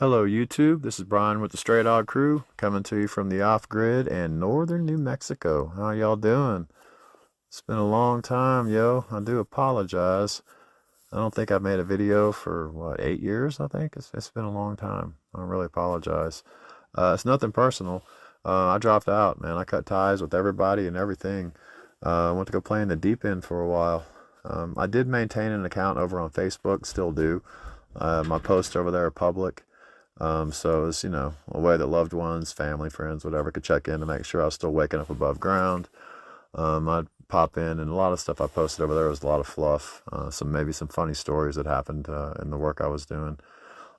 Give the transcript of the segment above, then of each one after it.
Hello YouTube, this is Brian with the Stray Dog Crew, coming to you from the off-grid in northern New Mexico. How y'all doing? It's been a long time, yo. I do apologize. I don't think I've made a video for, 8 years, I think? It's been a long time. I really apologize. It's nothing personal. I dropped out, man. I cut ties with everybody and everything. I went to go play in the deep end for a while. I did maintain an account over on Facebook, still do. My posts over there are public. So it's, a way that loved ones, family, friends, whatever, could check in to make sure I was still waking up above ground. I'd pop in, and a lot of stuff I posted over there was a lot of fluff, maybe some funny stories that happened in the work I was doing.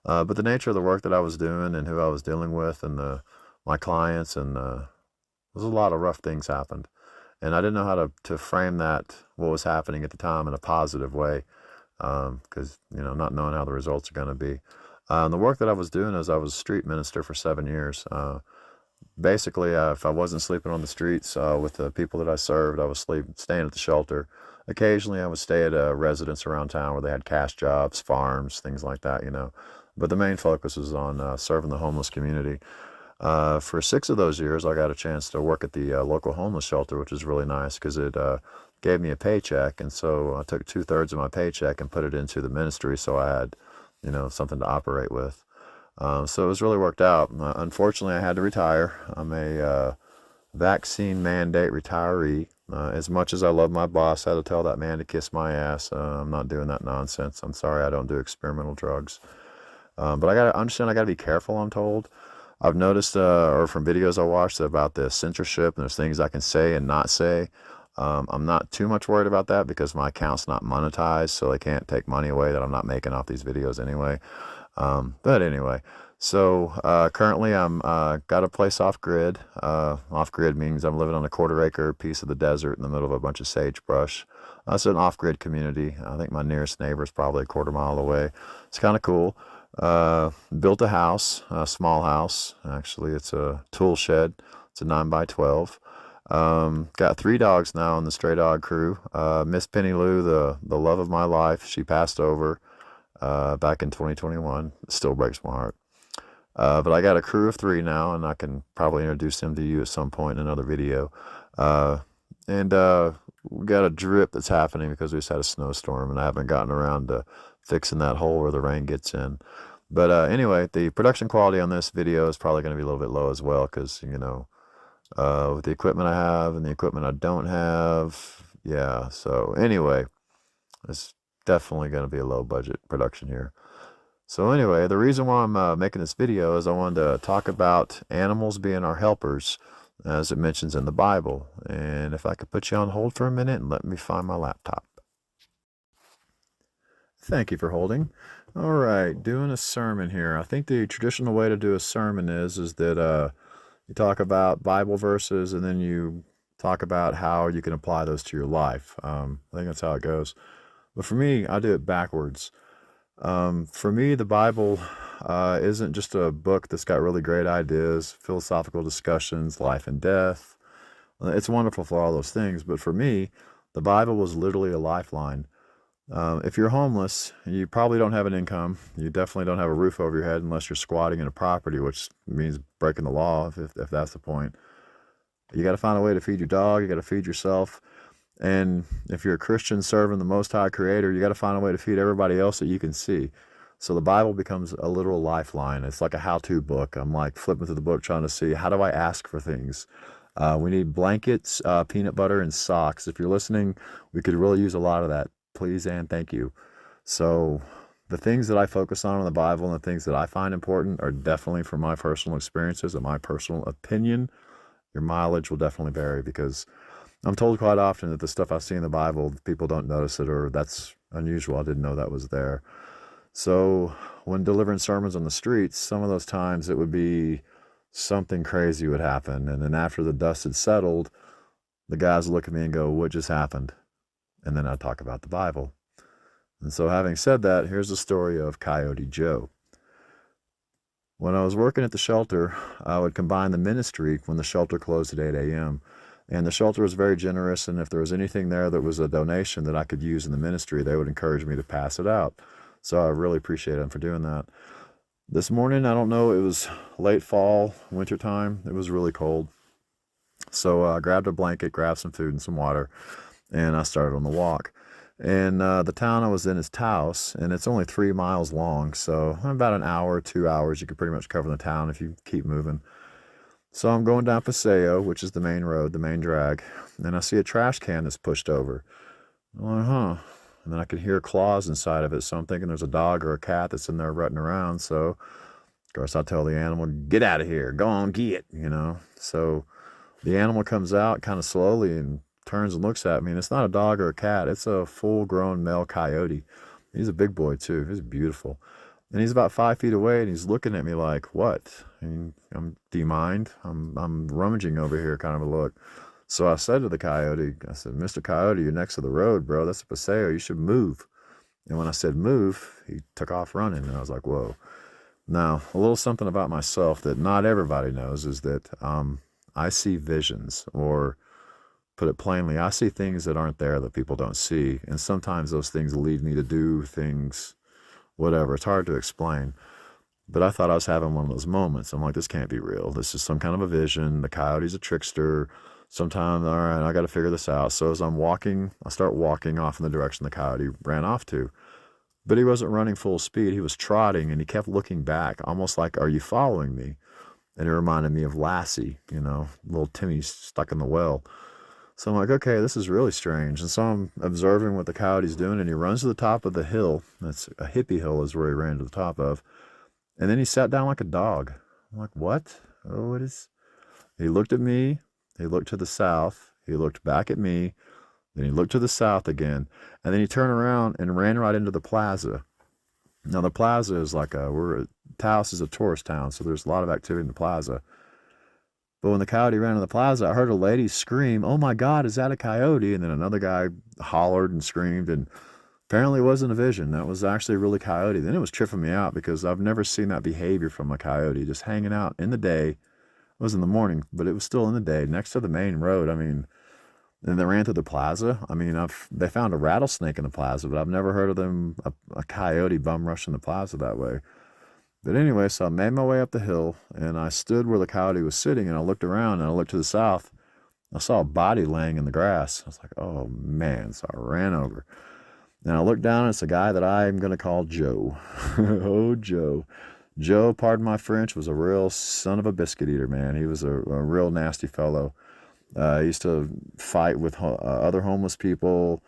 But the nature of the work that I was doing and who I was dealing with and my clients, and there's a lot of rough things happened. And I didn't know how to frame what was happening at the time in a positive way, because, not knowing how the results are going to be. The work that I was doing is I was a street minister for 7 years. Basically, if I wasn't sleeping on the streets with the people that I served, I was staying at the shelter. Occasionally, I would stay at a residence around town where they had cash jobs, farms, things like that. But the main focus was on serving the homeless community. For 6 of those years, I got a chance to work at the local homeless shelter, which was really nice because it gave me a paycheck. And so I took 2/3 of my paycheck and put it into the ministry, so I had something to operate with. So it was really worked out. Unfortunately, I had to retire. I'm a vaccine mandate retiree. As much as I love my boss, I had to tell that man to kiss my ass. I'm not doing that nonsense. I'm sorry, I don't do experimental drugs. But I gotta understand, I gotta be careful, I'm told. I've noticed, or from videos I watched, about the censorship, and there's things I can say and not say. I'm not too much worried about that because my account's not monetized, so they can't take money away that I'm not making off these videos anyway. But anyway, so currently I'm got a place off grid. Off grid means I'm living on a 1/4 acre piece of the desert in the middle of a bunch of sagebrush. It's an off grid community. I think my nearest neighbor is probably a 1/4 mile away. It's kind of cool. Built a house, a small house. Actually, it's a tool shed. It's a 9 by 12. Got 3 dogs now in the Stray Dog Crew. Miss Penny Lou, the love of my life, she passed over back in 2021. It still breaks my heart. But I got a crew of 3 now, and I can probably introduce them to you at some point in another video. And we got a drip that's happening because we just had a snowstorm, and I haven't gotten around to fixing that hole where the rain gets in. But anyway, the production quality on this video is probably going to be a little bit low as well because, with the equipment I have and the equipment I don't have. Yeah, so anyway, it's definitely going to be a low budget production here. So anyway, the reason why I'm making this video is I wanted to talk about animals being our helpers, as it mentions in the Bible. And if I could put you on hold for a minute and let me find my laptop. Thank you for holding. All right, doing a sermon here. I think the traditional way to do a sermon is that you talk about Bible verses and then you talk about how you can apply those to your life. I think that's how it goes. But for me, I do it backwards. For me, the Bible isn't just a book that's got really great ideas, philosophical discussions, life and death. It's wonderful for all those things. But for me, the Bible was literally a lifeline. If you're homeless, you probably don't have an income. You definitely don't have a roof over your head unless you're squatting in a property, which means breaking the law, if that's the point. You got to find a way to feed your dog. You got to feed yourself. And if you're a Christian serving the Most High Creator, you got to find a way to feed everybody else that you can see. So the Bible becomes a literal lifeline. It's like a how-to book. I'm like flipping through the book trying to see, how do I ask for things? We need blankets, peanut butter, and socks. If you're listening, we could really use a lot of that. Please and thank you. So the things that I focus on in the Bible and the things that I find important are definitely from my personal experiences and my personal opinion. Your mileage will definitely vary because I'm told quite often that the stuff I see in the Bible, people don't notice it, or that's unusual. I didn't know that was there. So when delivering sermons on the streets, some of those times it would be something crazy would happen. And then after the dust had settled, the guys would look at me and go, "What just happened?" And then I'd talk about the Bible. And so having said that, here's the story of Coyote Joe. When I was working at the shelter, I would combine the ministry when the shelter closed at 8 a.m. And the shelter was very generous, and if there was anything there that was a donation that I could use in the ministry, they would encourage me to pass it out. So I really appreciate them for doing that. This morning, I don't know, it was late fall, winter time. It was really cold. So I grabbed a blanket, grabbed some food and some water, and I started on the walk. And the town I was in is Taos, and it's only 3 miles long. So about an hour, 2 hours, you could pretty much cover the town if you keep moving. So I'm going down Paseo, which is the main road, the main drag, and I see a trash can that's pushed over. I'm like, huh. And then I can hear claws inside of it. So I'm thinking there's a dog or a cat that's in there rutting around. So, of course, I tell the animal, get out of here. Go on, get. So the animal comes out kind of slowly and turns and looks at me. And it's not a dog or a cat, it's a full grown male coyote. He's a big boy, too. He's beautiful. And he's about 5 feet away and he's looking at me like, what? I mean, do you mind? I'm rummaging over here, kind of a look. So I said to the coyote, I said, Mr. Coyote, you're next to the road, bro. That's a paseo. You should move. And when I said move, he took off running. And I was like, whoa. Now, a little something about myself that not everybody knows is that I see visions, or put it plainly, I see things that aren't there that people don't see. And sometimes those things lead me to do things, whatever. It's hard to explain. But I thought I was having one of those moments. I'm like, this can't be real. This is some kind of a vision. The coyote's a trickster. Sometime, all right, I got to figure this out. So as I'm walking, I start walking off in the direction the coyote ran off to. But he wasn't running full speed. He was trotting, and he kept looking back, almost like, are you following me? And it reminded me of Lassie, little Timmy stuck in the well. So I'm like, okay, this is really strange. And so I'm observing what the coyote's doing, and he runs to the top of the hill. That's a hippie hill is where he ran to the top of. And then he sat down like a dog. I'm like, what? Oh, what is... He looked at me. He looked to the south. He looked back at me. Then he looked to the south again. And then he turned around and ran right into the plaza. Now, the plaza is like Taos is a tourist town, so there's a lot of activity in the plaza. But when the coyote ran in the plaza, I heard a lady scream, oh my God, is that a coyote? And then another guy hollered and screamed, and apparently it wasn't a vision. That was actually a really coyote. Then it was tripping me out because I've never seen that behavior from a coyote, just hanging out in the day. It was in the morning, but it was still in the day next to the main road. I mean, and they ran through the plaza. I mean, they found a rattlesnake in the plaza, but I've never heard of a coyote bum rushing the plaza that way. But anyway, so I made my way up the hill, and I stood where the coyote was sitting, and I looked around, and I looked to the south. I saw a body laying in the grass. I was like, oh man. So I ran over. And I looked down, and it's a guy that I'm going to call Joe. Oh, Joe. Joe, pardon my French, was a real son of a biscuit eater, man. He was a real nasty fellow. He used to fight with other homeless people.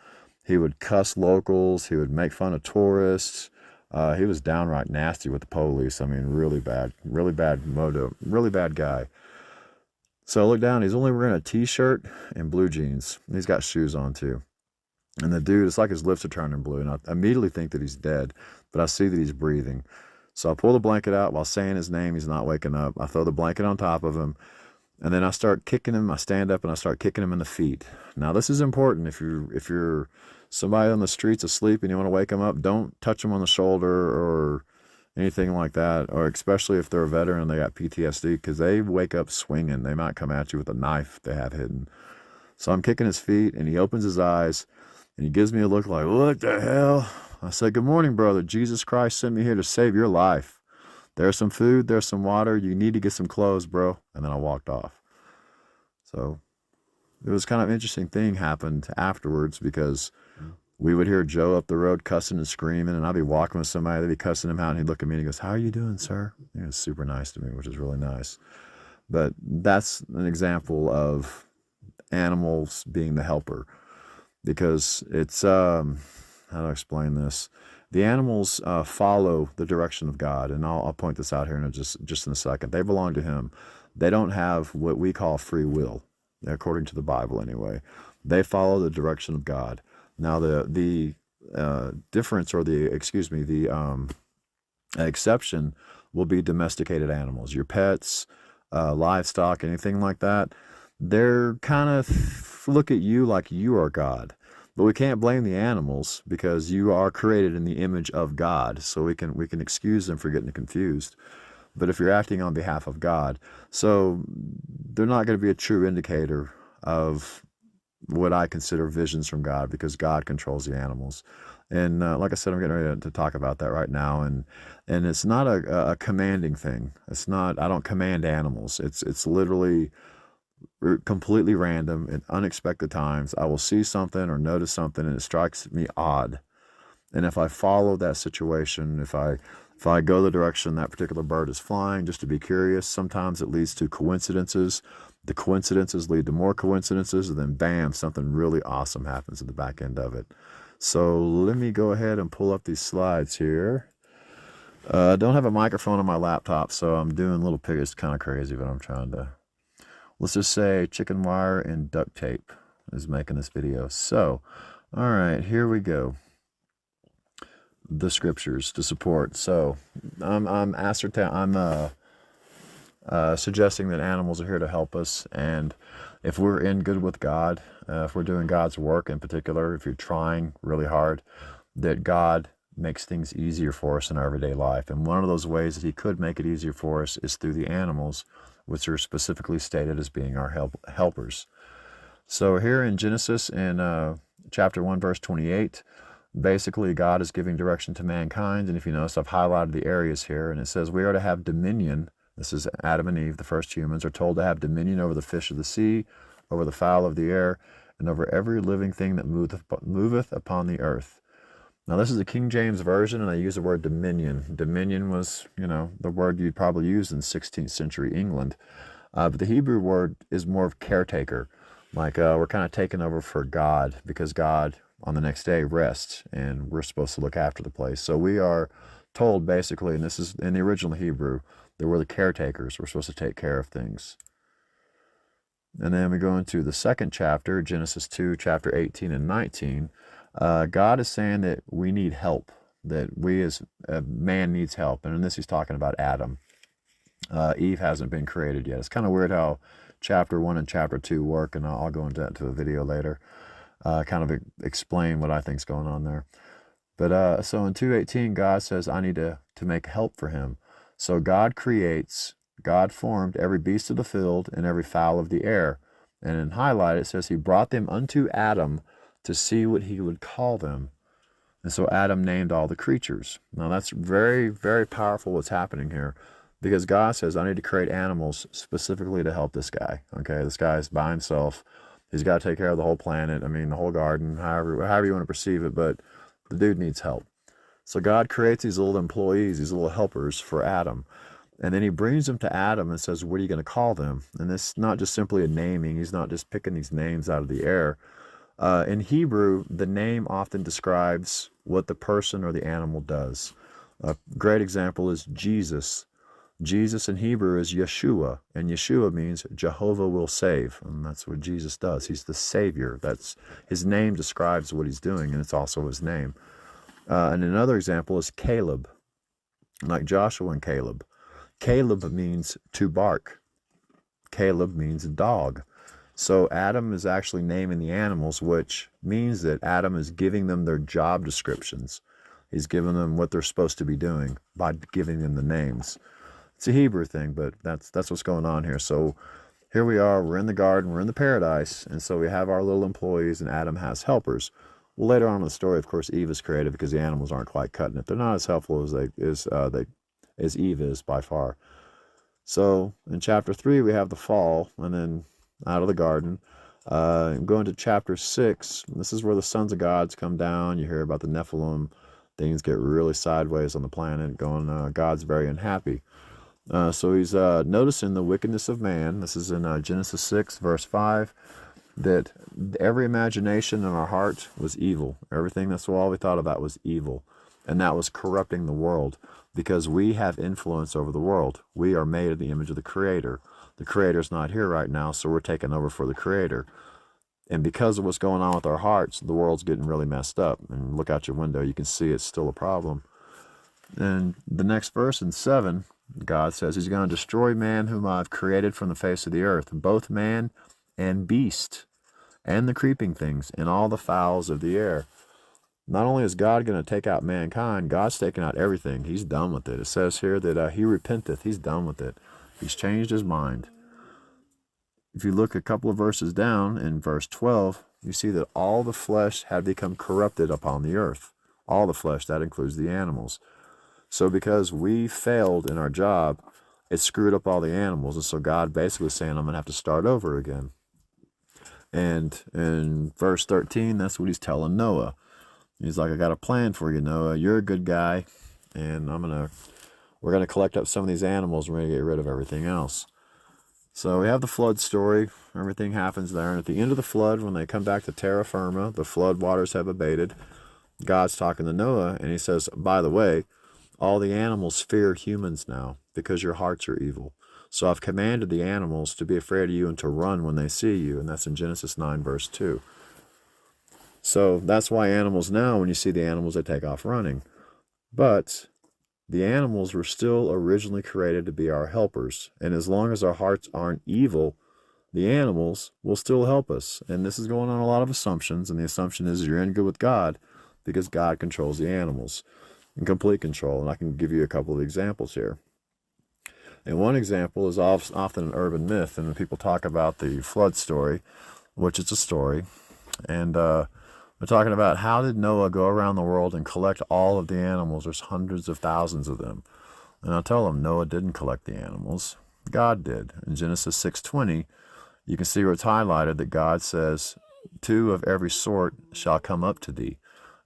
He would cuss locals. He would make fun of tourists. He was downright nasty with the police. I mean, really bad moto, really bad guy. So I look down. He's only wearing a t-shirt and blue jeans. He's got shoes on too. And the dude, it's like his lips are turning blue. And I immediately think that he's dead, but I see that he's breathing. So I pull the blanket out while saying his name. He's not waking up. I throw the blanket on top of him. And then I start kicking him. I stand up and I start kicking him in the feet. Now, this is important. If you're somebody on the streets asleep and you want to wake them up, don't touch them on the shoulder or anything like that. Or especially if they're a veteran and they got PTSD, because they wake up swinging. They might come at you with a knife they have hidden. So I'm kicking his feet, and he opens his eyes, and he gives me a look like, what the hell? I said, good morning, brother. Jesus Christ sent me here to save your life. There's some food, there's some water. You need to get some clothes, bro. And then I walked off. So it was kind of an interesting thing happened afterwards, because we would hear Joe up the road cussing and screaming, and I'd be walking with somebody, they'd be cussing him out, and he'd look at me and he goes, how are you doing, sir? He was super nice to me, which is really nice. But that's an example of animals being the helper, because it's, how do I explain this? The animals follow the direction of God, and I'll point this out here in just in a second. They belong to Him. They don't have what we call free will, according to the Bible anyway. They follow the direction of God. Now the difference, or the exception will be domesticated animals. Your pets, livestock, anything like that. They're kind of look at you like you are God. But we can't blame the animals, because you are created in the image of God. So we can excuse them for getting confused. But if you're acting on behalf of God, so they're not going to be a true indicator of what I consider visions from God, because God controls the animals. And like I said, I'm getting ready to talk about that right now. And it's not a commanding thing. It's not. I don't command animals. It's literally completely random at unexpected times. I will see something or notice something, and it strikes me odd. And if I follow that situation, if I go the direction that particular bird is flying, just to be curious, sometimes it leads to coincidences. The coincidences lead to more coincidences, and then bam, something really awesome happens at the back end of it. So let me go ahead and pull up these slides here. I don't have a microphone on my laptop, so I'm doing little pictures. It's kind of crazy, but I'm trying to. Let's just say chicken wire and duct tape is making this video. So, all right, here we go. The scriptures to support. So, I'm suggesting that animals are here to help us, and if we're in good with God, if we're doing God's work in particular, if you're trying really hard, that God makes things easier for us in our everyday life. And one of those ways that he could make it easier for us is through the animals, which are specifically stated as being our helpers. So here in Genesis, in chapter 1, verse 28, basically God is giving direction to mankind. And if you notice, I've highlighted the areas here, and it says we are to have dominion. This is Adam and Eve, the first humans, are told to have dominion over the fish of the sea, over the fowl of the air, and over every living thing that moveth upon the earth. Now, this is the King James Version, and I use the word dominion. Dominion was, the word you'd probably use in 16th century England. But the Hebrew word is more of caretaker. Like we're kind of taking over for God, because God on the next day rests, and we're supposed to look after the place. So we are told basically, and this is in the original Hebrew, that we're the caretakers. We're supposed to take care of things. And then we go into the second chapter, Genesis 2, chapter 18 and 19. God is saying that we need help, that we as man needs help. And in this, he's talking about Adam. Eve hasn't been created yet. It's kind of weird how chapter 1 and chapter 2 work, and I'll go into that to a video later, kind of explain what I think's going on there. But so in 2:18, God says, I need to make help for him. So God formed every beast of the field and every fowl of the air. And in highlight, it says he brought them unto Adam to see what he would call them. And so Adam named all the creatures. Now that's very, very powerful what's happening here, because God says, I need to create animals specifically to help this guy. Okay, this guy's by himself. He's got to take care of the whole planet. I mean, the whole garden, however you want to perceive it, but the dude needs help. So God creates these little employees, these little helpers for Adam. And then he brings them to Adam and says, what are you going to call them? And this is not just simply a naming. He's not just picking these names out of the air. In Hebrew, the name often describes what the person or the animal does. A great example is Jesus. Jesus in Hebrew is Yeshua, and Yeshua means Jehovah will save, and that's what Jesus does. He's the Savior. That's his name describes what he's doing, and it's also his name. And another example is Caleb, like Joshua and Caleb. Caleb means to bark. Caleb means dog. So Adam is actually naming the animals, which means that Adam is giving them their job descriptions. He's giving them what they're supposed to be doing by giving them the names. It's a Hebrew thing, but that's what's going on here. So here we are, we're in the garden, we're in the paradise, and so we have our little employees, and Adam has helpers. Well, later on in the story, of course, Eve is created because the animals aren't quite cutting it. They're not as helpful as Eve is by far. So in chapter 3, we have the fall, and then out of the garden. Going to chapter 6, this is where the sons of gods come down. You hear about the Nephilim. Things get really sideways on the planet, God's very unhappy. So he's noticing the wickedness of man. This is in Genesis 6, verse 5, that every imagination in our heart was evil. Everything, that's all we thought about was evil. And that was corrupting the world, because we have influence over the world. We are made in the image of the Creator. The Creator's not here right now, so we're taking over for the Creator. And because of what's going on with our hearts, the world's getting really messed up. And look out your window, you can see it's still a problem. And the next verse in 7, God says he's going to destroy man whom I've created from the face of the earth, both man and beast, and the creeping things, and all the fowls of the air. Not only is God going to take out mankind, God's taking out everything. He's done with it. It says here that he repenteth. He's done with it. He's changed his mind. If you look a couple of verses down in verse 12, you see that all the flesh had become corrupted upon the earth. All the flesh, that includes the animals. So because we failed in our job, it screwed up all the animals. And so God basically saying, I'm going to have to start over again. And in verse 13, that's what he's telling Noah. He's like, I got a plan for you, Noah. You're a good guy. And we're going to collect up some of these animals. And we're going to get rid of everything else. So we have the flood story. Everything happens there. And at the end of the flood, when they come back to terra firma, the flood waters have abated. God's talking to Noah, and he says, by the way, all the animals fear humans now because your hearts are evil. So I've commanded the animals to be afraid of you and to run when they see you. And that's in Genesis 9, verse 2. So that's why animals now, when you see the animals, they take off running. But the animals were still originally created to be our helpers. And as long as our hearts aren't evil, the animals will still help us. And this is going on a lot of assumptions. And the assumption is you're in good with God because God controls the animals in complete control. And I can give you a couple of examples here. And one example is often an urban myth. And when people talk about the flood story, which is a story, and we're talking about how did Noah go around the world and collect all of the animals? There's hundreds of thousands of them. And I'll tell them Noah didn't collect the animals. God did. In Genesis 6:20, you can see where it's highlighted that God says, 2 of every sort shall come up to thee.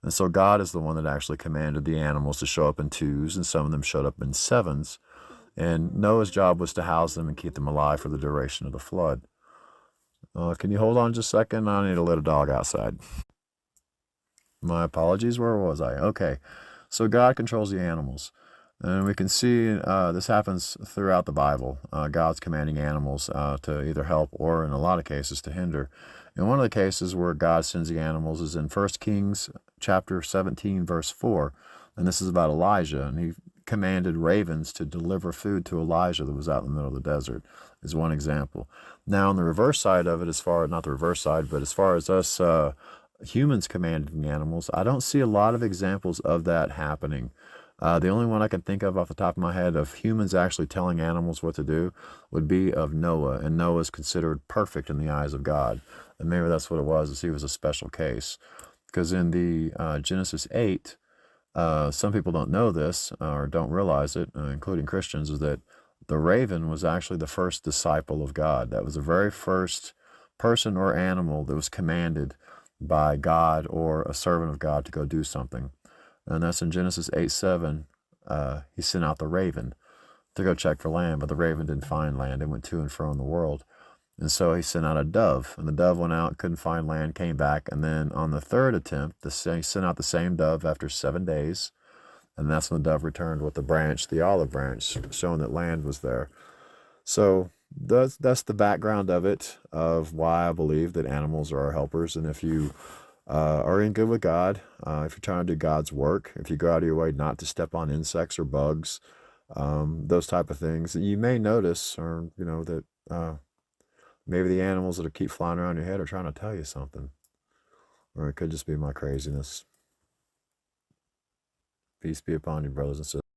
And so God is the one that actually commanded the animals to show up in 2s, and some of them showed up in 7s. And Noah's job was to house them and keep them alive for the duration of the flood. Can you hold on just a second? I need to let a dog outside. My apologies. Where was I? Okay. So God controls the animals. And we can see this happens throughout the Bible. God's commanding animals to either help or, in a lot of cases, to hinder. And one of the cases where God sends the animals is in 1 Kings chapter 17, verse 4. And this is about Elijah. And he commanded ravens to deliver food to Elijah that was out in the middle of the desert, is one example. Now, on the reverse side of it, not the reverse side, but as far as us humans commanding animals, I don't see a lot of examples of that happening. The only one I can think of off the top of my head of humans actually telling animals what to do would be of Noah, and Noah is considered perfect in the eyes of God. And maybe that's what it was, is he was a special case. Because in the Genesis 8, some people don't know this or don't realize it, including Christians, is that the raven was actually the first disciple of God. That was the very first person or animal that was commanded by God or a servant of God to go do something. And that's in Genesis 8:7. He sent out the raven to go check for land, but the raven didn't find land. It went to and fro in the world. And so he sent out a dove, and the dove went out, couldn't find land, came back, and then on the third attempt, he sent out the same dove after 7 days, and that's when the dove returned with the branch, the olive branch, showing that land was there. So that's the background of it, of why I believe that animals are our helpers. And if you are in good with God, if you're trying to do God's work, if you go out of your way not to step on insects or bugs, those type of things, you may notice, or that maybe the animals that keep flying around your head are trying to tell you something, or it could just be my craziness. Peace be upon you, brothers and sisters.